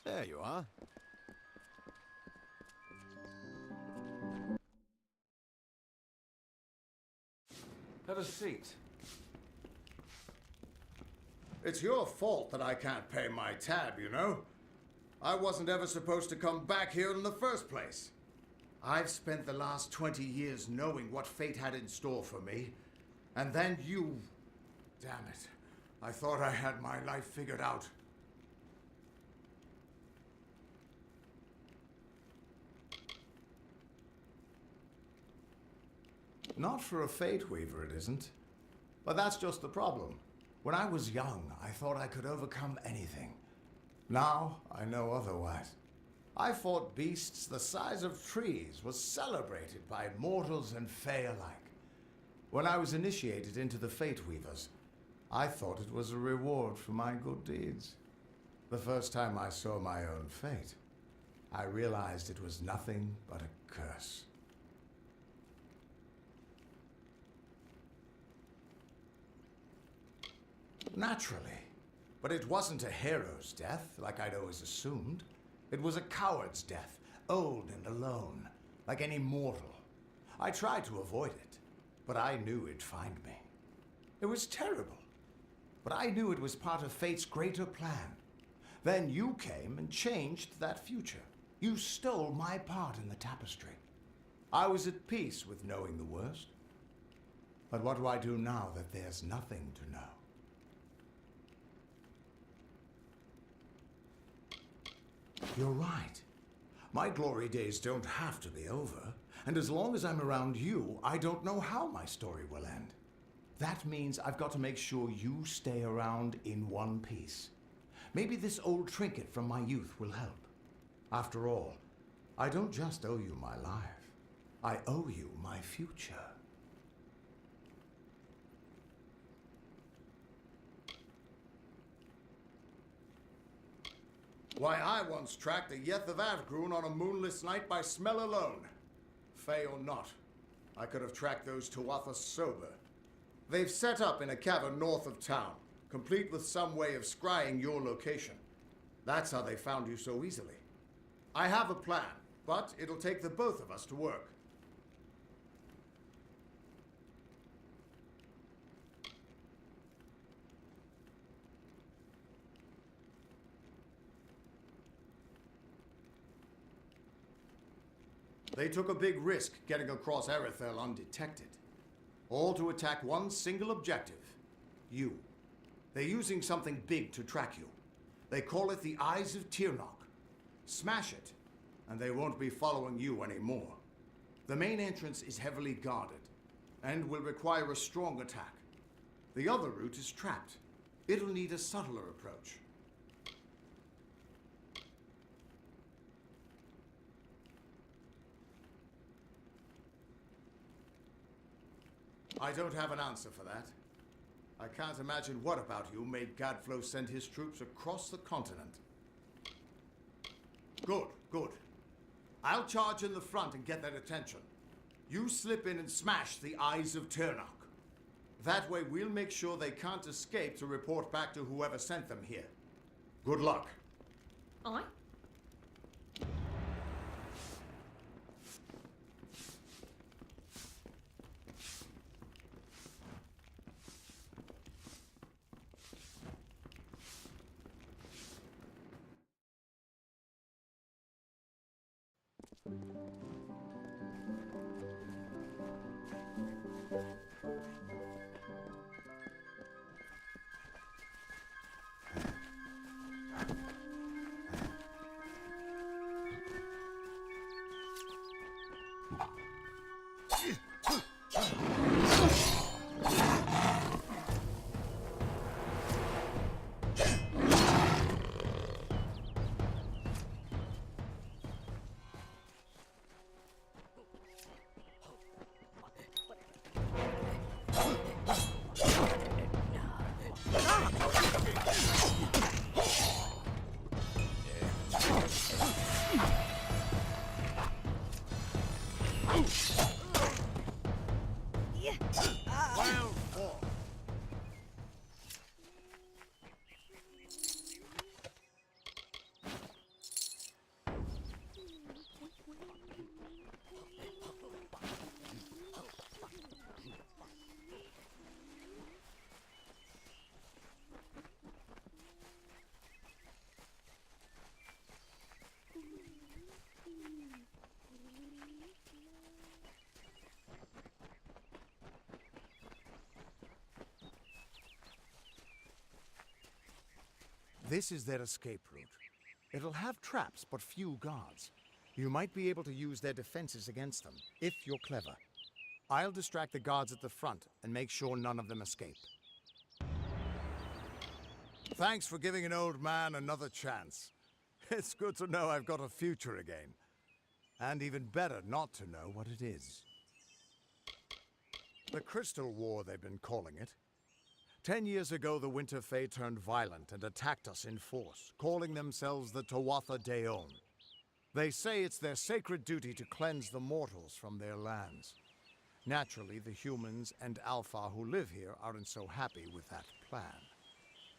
There you are. Have a seat. It's your fault that I can't pay my tab, you know? I wasn't ever supposed to come back here in the first place. I've spent the last 20 years knowing what fate had in store for me. And then you... Damn it. I thought I had my life figured out. Not for a Fate Weaver, it isn't. But that's just the problem. When I was young, I thought I could overcome anything. Now, I know otherwise. I fought beasts the size of trees, was celebrated by mortals and Fae alike. When I was initiated into the Fate Weavers, I thought it was a reward for my good deeds. The first time I saw my own fate, I realized it was nothing but a curse. Naturally. But it wasn't a hero's death, like I'd always assumed. It was a coward's death, old and alone, like any mortal. I tried to avoid it, but I knew it'd find me. It was terrible, but I knew it was part of fate's greater plan. Then you came and changed that future. You stole my part in the tapestry. I was at peace with knowing the worst. But what do I do now that there's nothing to know? You're right. My glory days don't have to be over, and as long as I'm around you, I don't know how my story will end. That means I've got to make sure you stay around in one piece. Maybe this old trinket from my youth will help. After all, I don't just owe you my life. I owe you my future. Why, I once tracked a Yeth of Avgrun on a moonless night by smell alone. Fey or not, I could have tracked those Tuatha sober. They've set up in a cavern north of town, complete with some way of scrying your location. That's how they found you so easily. I have a plan, but it'll take the both of us to work. They took a big risk getting across Erethel undetected. All to attack one single objective. You. They're using something big to track you. They call it the Eyes of Tirnoch. Smash it, and they won't be following you anymore. The main entrance is heavily guarded, and will require a strong attack. The other route is trapped. It'll need a subtler approach. I don't have an answer for that. I can't imagine what about you made Gadflow send his troops across the continent. Good, good. I'll charge in the front and get their attention. You slip in and smash the Eyes of Tirnoch. That way we'll make sure they can't escape to report back to whoever sent them here. Good luck. Aye. Round 4. This is their escape route. It'll have traps, but few guards. You might be able to use their defenses against them, if you're clever. I'll distract the guards at the front and make sure none of them escape. Thanks for giving an old man another chance. It's good to know I've got a future again. And even better not to know what it is. The Crystal War, they've been calling it. 10 years ago, the Winter Fae turned violent and attacked us in force, calling themselves the Tuatha Deon. They say it's their sacred duty to cleanse the mortals from their lands. Naturally, the humans and Alpha who live here aren't so happy with that plan.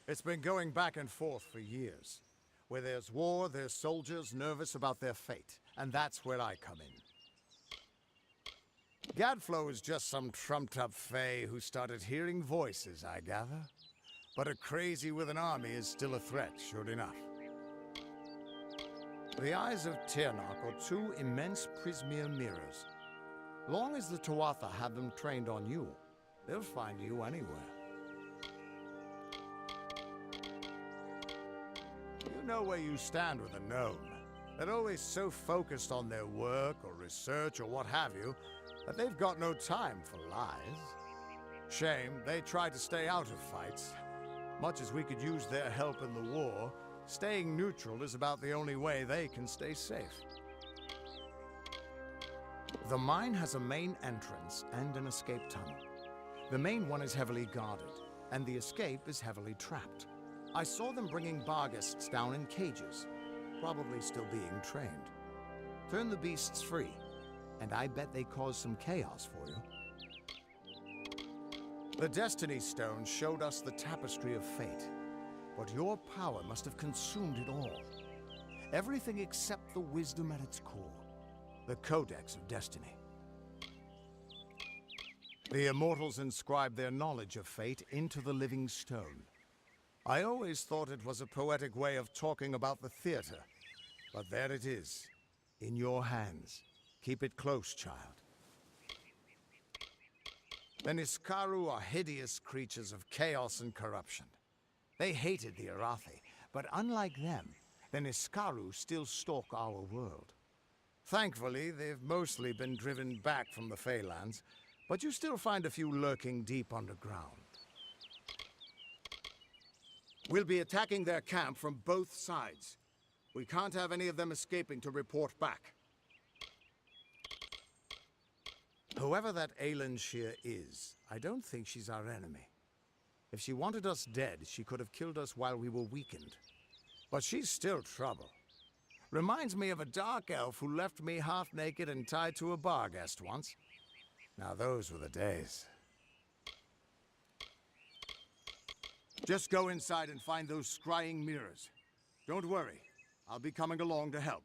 It's been going back and forth for years. Where there's war, there's soldiers nervous about their fate, and that's where I come in. Gadflow is just some trumped-up fae who started hearing voices, I gather. But a crazy with an army is still a threat, sure enough. The eyes of Tirnoch are two immense prismere mirrors. Long as the Tuatha have them trained on you, they'll find you anywhere. You know where you stand with a gnome. They're always so focused on their work or research or what have you, that they've got no time for lies. Shame, they try to stay out of fights. Much as we could use their help in the war, staying neutral is about the only way they can stay safe. The mine has a main entrance and an escape tunnel. The main one is heavily guarded, and the escape is heavily trapped. I saw them bringing barghests down in cages, probably still being trained. Turn the beasts free, and I bet they cause some chaos for you. The Destiny Stone showed us the tapestry of fate, but your power must have consumed it all. Everything except the wisdom at its core, the Codex of Destiny. The Immortals inscribed their knowledge of fate into the living stone. I always thought it was a poetic way of talking about the theater, but there it is, in your hands. Keep it close, child. The Niskaru are hideous creatures of chaos and corruption. They hated the Arathi, but unlike them, the Niskaru still stalk our world. Thankfully, they've mostly been driven back from the Feylands, but you still find a few lurking deep underground. We'll be attacking their camp from both sides. We can't have any of them escaping to report back. Whoever that Aelin Shear is, I don't think she's our enemy. If she wanted us dead, she could have killed us while we were weakened. But she's still trouble. Reminds me of a dark elf who left me half naked and tied to a barghest once. Now those were the days. Just go inside and find those scrying mirrors. Don't worry, I'll be coming along to help.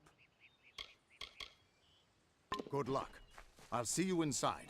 Good luck. I'll see you inside.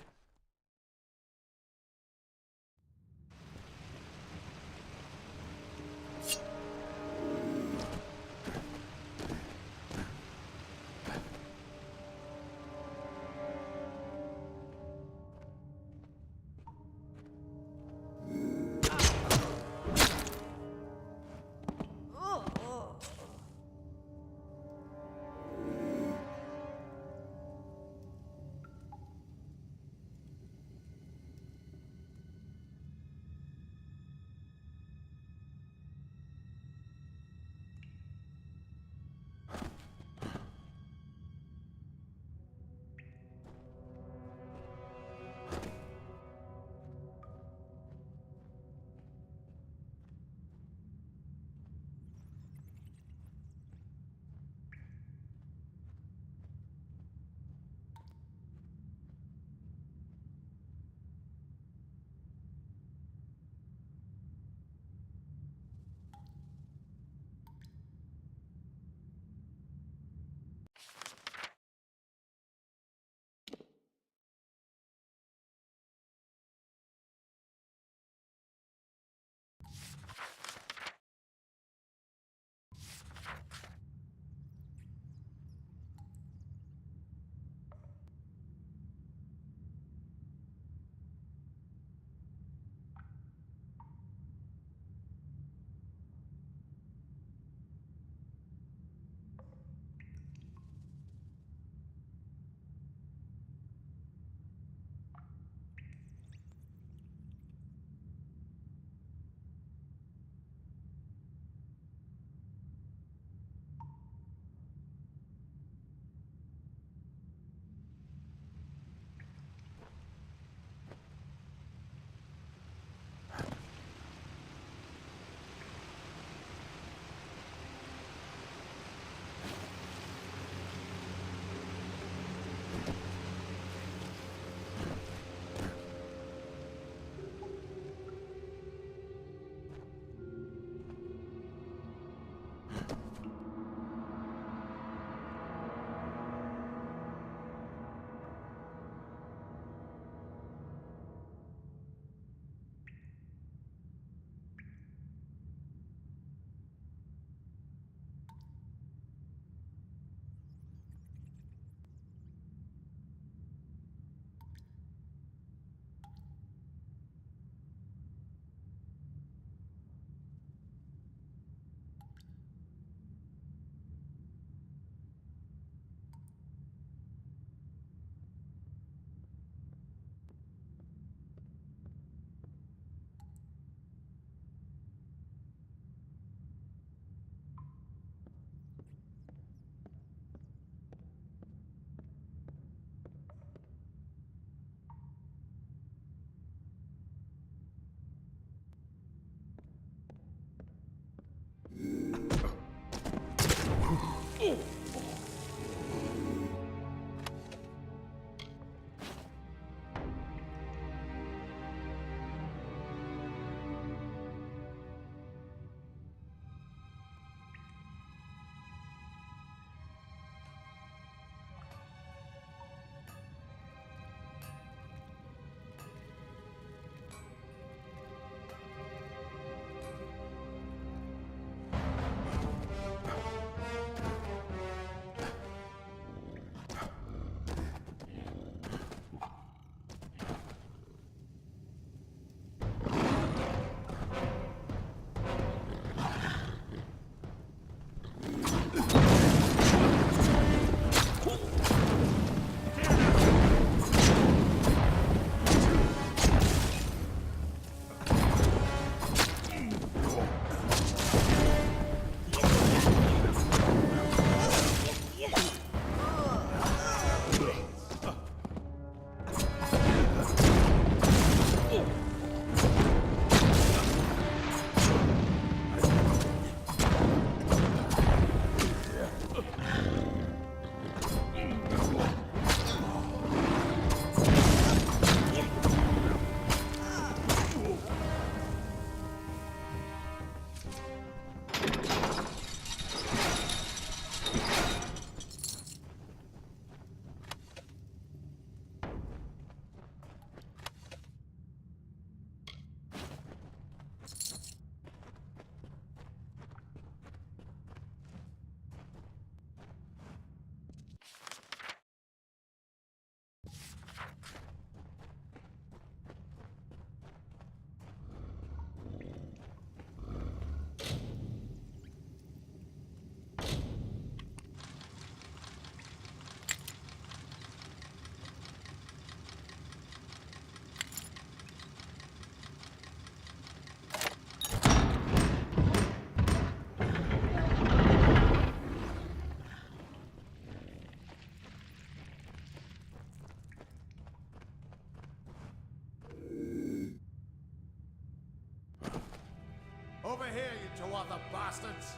Over here, you Tuatha bastards!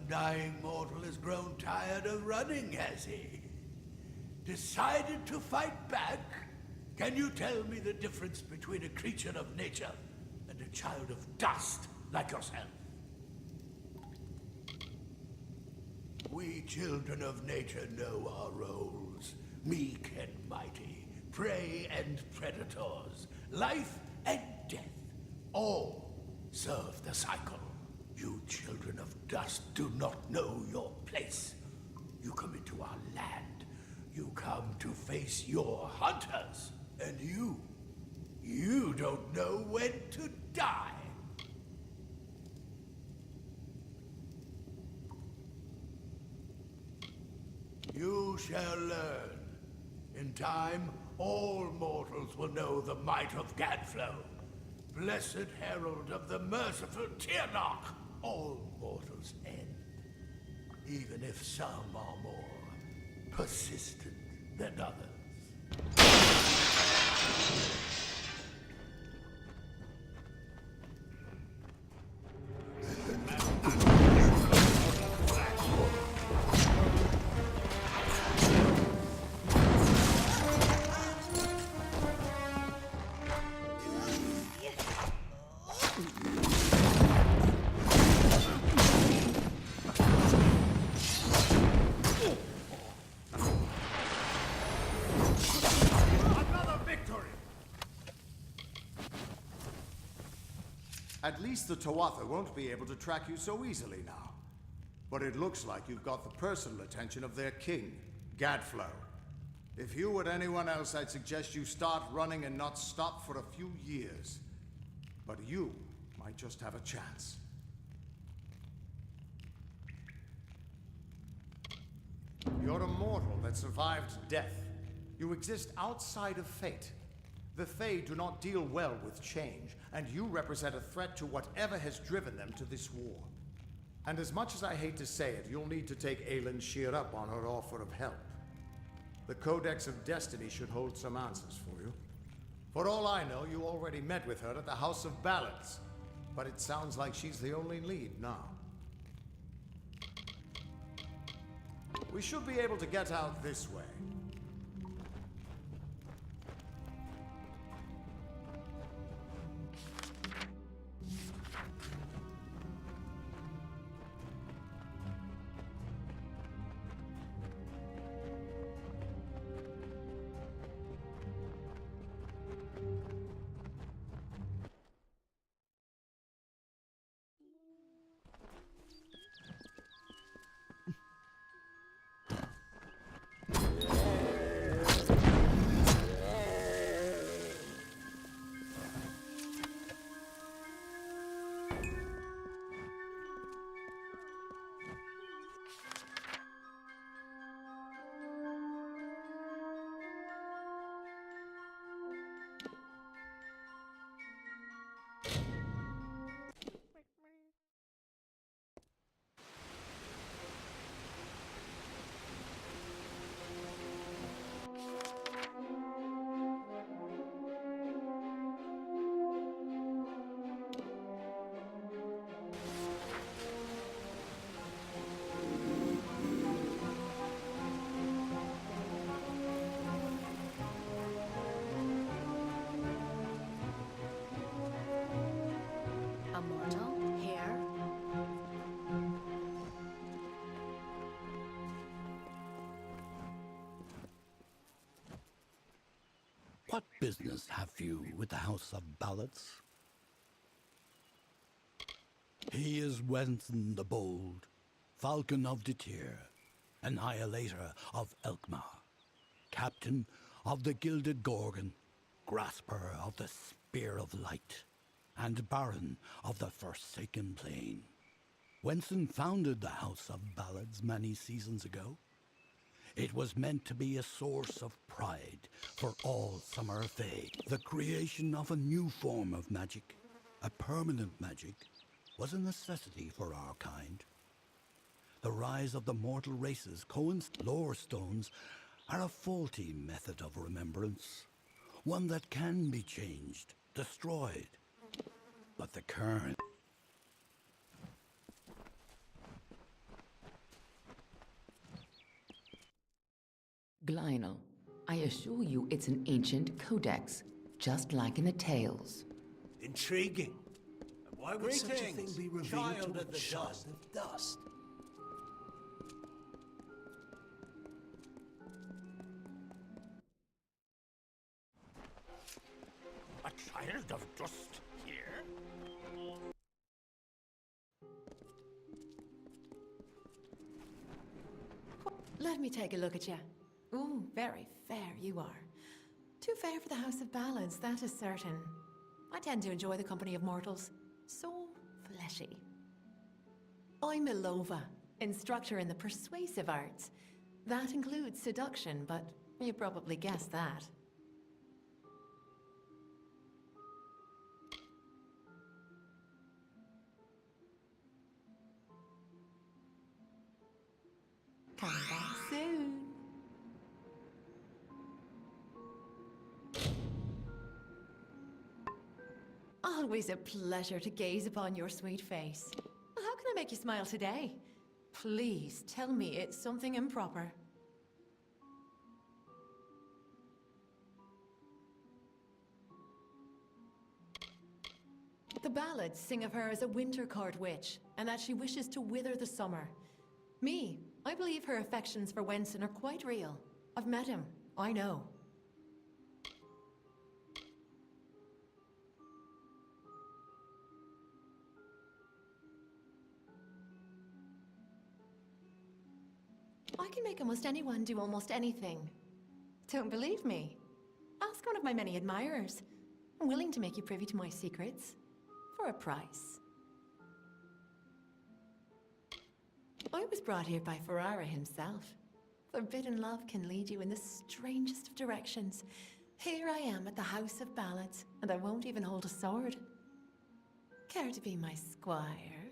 Undying mortal has grown tired of running, has he? Decided to fight back? Can you tell me the difference between a creature of nature and a child of dust like yourself? We children of nature know our roles. Meek and mighty, prey and predators, life and death, all serve the cycle. You children of dust do not know your place. You come into our land. You come to face your hunters. And you don't know when to die. You shall learn. In time, all mortals will know the might of Gadflow, blessed herald of the merciful Tyrnarch. All mortals end, even if some are more persistent than others. At least the Tuatha won't be able to track you so easily now. But it looks like you've got the personal attention of their king, Gadflow. If you were anyone else, I'd suggest you start running and not stop for a few years. But you might just have a chance. You're a mortal that survived death. You exist outside of fate. The Fae do not deal well with change, and you represent a threat to whatever has driven them to this war. And as much as I hate to say it, you'll need to take Aelin Shear up on her offer of help. The Codex of Destiny should hold some answers for you. For all I know, you already met with her at the House of Ballads, but it sounds like she's the only lead now. We should be able to get out this way. A mortal here? What business have you with the House of Ballads? He is Wenson the Bold, Falcon of the Tyr, Annihilator of Elkmar, Captain of the Gilded Gorgon, Grasper of the Spear of Light, and Baron of the Forsaken Plain. Wenson founded the House of Ballads many seasons ago. It was meant to be a source of pride for all Summer Fae. The creation of a new form of magic, a permanent magic, was a necessity for our kind. The rise of the mortal races lore stones are a faulty method of remembrance, one that can be changed, destroyed. But the current... Glynel, I assure you it's an ancient codex, just like in the tales. Intriguing. And why would such a thing Greetings, be revealed child to of a the child dust. of dust? A child of dust here? Let me take a look at you. Ooh, very fair you are. Too fair for the House of Ballads, that is certain. I tend to enjoy the company of mortals. So fleshy. I'm Ilova, instructor in the persuasive arts. That includes seduction, but you probably guessed that. Come back soon. Always a pleasure to gaze upon your sweet face. How can I make you smile today? Please tell me it's something improper. The ballads sing of her as a winter-court witch, and that she wishes to wither the summer. Me, I believe her affections for Wenson are quite real. I've met him, I know. I can make almost anyone do almost anything. Don't believe me? Ask one of my many admirers. I'm willing to make you privy to my secrets. For a price. I was brought here by Ferrara himself. Forbidden love can lead you in the strangest of directions. Here I am at the House of Ballads, and I won't even hold a sword. Care to be my squire?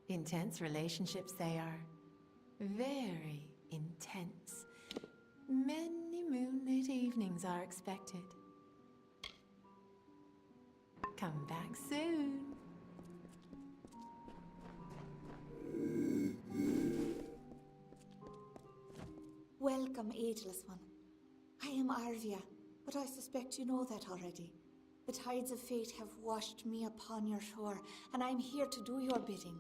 Intense relationships they are. Very intense. Many moonlit evenings are expected. Come back soon. Welcome, ageless one. I am Arvia, but I suspect you know that already. The tides of fate have washed me upon your shore, and I'm here to do your bidding.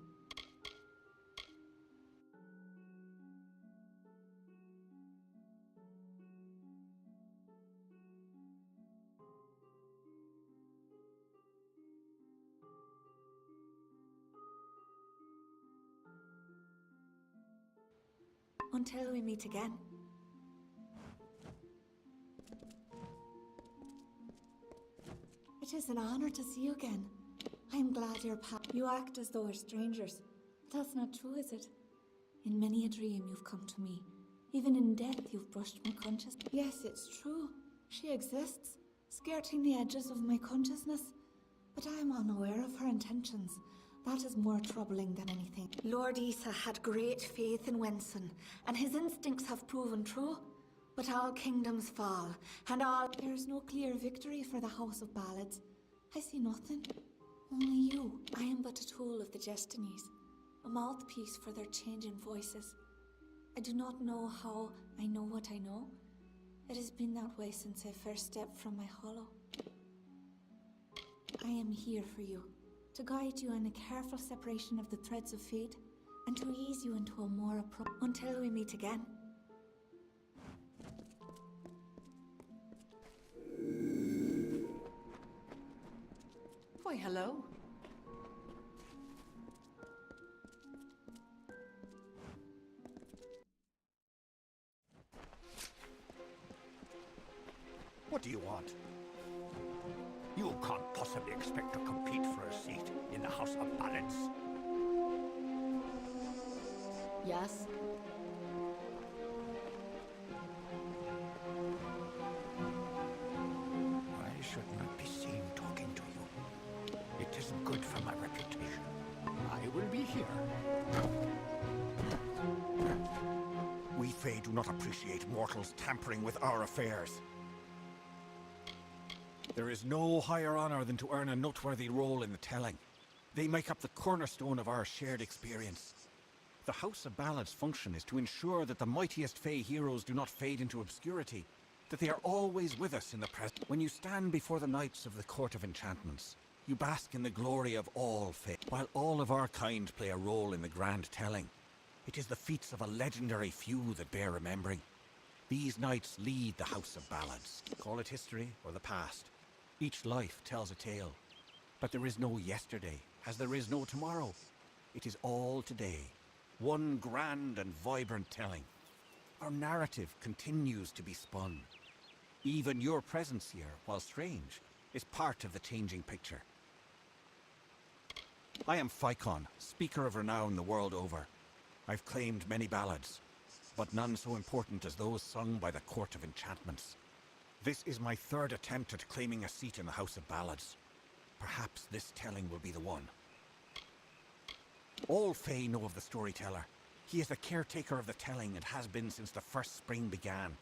Until we meet again. It is an honor to see you again. I am glad you're You act as though we're strangers. That's not true, is it? In many a dream you've come to me. Even in death you've brushed my consciousness. Yes, it's true. She exists, skirting the edges of my consciousness. But I am unaware of her intentions. That is more troubling than anything. Lord Issa had great faith in Wenson, and his instincts have proven true. But all kingdoms fall, and there is no clear victory for the House of Ballads. I see nothing. Only you. I am but a tool of the Destinies, a mouthpiece for their changing voices. I do not know how I know what I know. It has been that way since I first stepped from my hollow. I am here for you, to guide you in a careful separation of the threads of fate, and to ease you into a more until we meet again. Why, hello. What do you want? You can't possibly expect to compete for a seat in the House of Ballads. Yes? not appreciate mortals tampering with our affairs. There is no higher honor than to earn a noteworthy role in the telling. They make up the cornerstone of our shared experience. The House of Ballad's function is to ensure that the mightiest Fey heroes do not fade into obscurity, that they are always with us in the present. When you stand before the knights of the Court of Enchantments, you bask in the glory of all Fey, while all of our kind play a role in the grand telling. It is the feats of a legendary few that bear remembering. These knights lead the House of Ballads. Call it history or the past. Each life tells a tale. But there is no yesterday, as there is no tomorrow. It is all today. One grand and vibrant telling. Our narrative continues to be spun. Even your presence here, while strange, is part of the changing picture. I am Phycon, speaker of renown the world over. I've claimed many ballads, but none so important as those sung by the Court of Enchantments. This is my third attempt at claiming a seat in the House of Ballads. Perhaps this telling will be the one. All Fae know of the storyteller. He is the caretaker of the telling and has been since the first spring began.